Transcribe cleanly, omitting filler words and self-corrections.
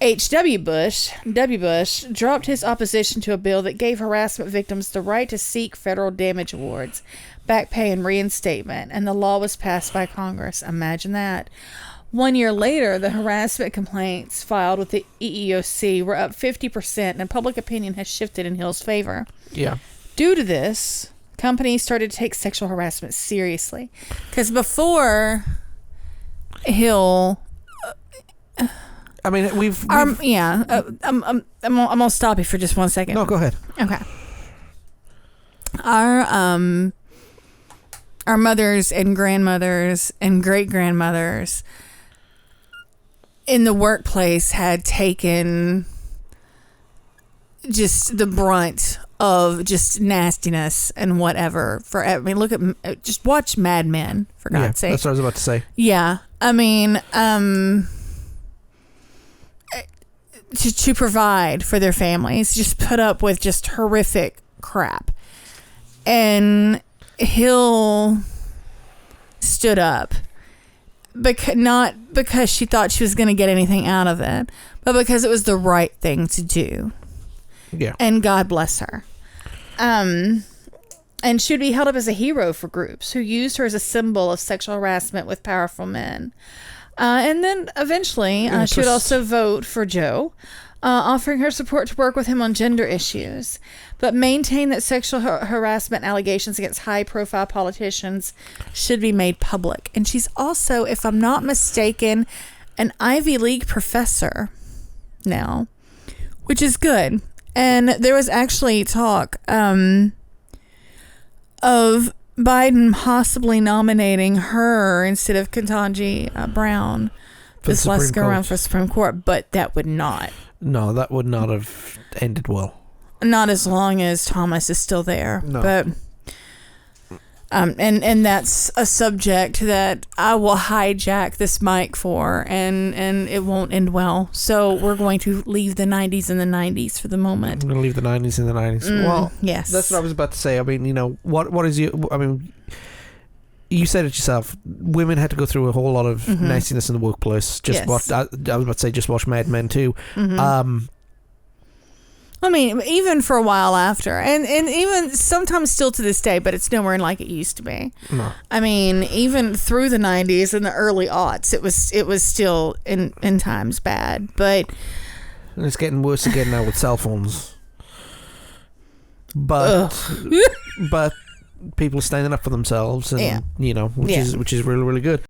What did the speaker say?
W. Bush dropped his opposition to a bill that gave harassment victims the right to seek federal damage awards, back pay, and reinstatement, and the law was passed by Congress. Imagine that. 1 year later, the harassment complaints filed with the EEOC were up 50%, and public opinion has shifted in Hill's favor. Yeah. Due to this, companies started to take sexual harassment seriously. Because before Hill... I mean, we've I'm gonna stop you for just 1 second. No, go ahead. Okay. Our mothers and grandmothers and great grandmothers in the workplace had taken just the brunt of just nastiness and whatever. Look at, just watch Mad Men, for God's sake. That's what I was about to say. Yeah, I mean, to provide for their families, just put up with just horrific crap. And Hill stood up, not because she thought she was going to get anything out of it, but because it was the right thing to do. Yeah. And God bless her. And she would be held up as a hero for groups who used her as a symbol of sexual harassment with powerful men. And then eventually, she would also vote for Joe, offering her support to work with him on gender issues, but maintain that sexual harassment allegations against high-profile politicians should be made public. And she's also, if I'm not mistaken, an Ivy League professor now, which is good. And there was actually talk of Biden possibly nominating her instead of Ketanji Brown this last go around for Supreme Court, but that would not. No, that would not have ended well. Not as long as Thomas is still there. No. But and that's a subject that I will hijack this mic for, and it won't end well. So we're going to leave the 90s in the 90s for the moment. I'm going to leave the 90s in the 90s. Well, yes. That's what I was about to say. I mean, what is you? I mean, you said it yourself. Women had to go through a whole lot of nastiness in the workplace. Just watch. I was about to say, just watch Mad Men too. I mean, even for a while after, and even sometimes still to this day, but it's nowhere like it used to be. No. I mean, even through the 90s and the early aughts, it was still in times bad. But and it's getting worse again now with cell phones. But but people are standing up for themselves, and which is really, really good.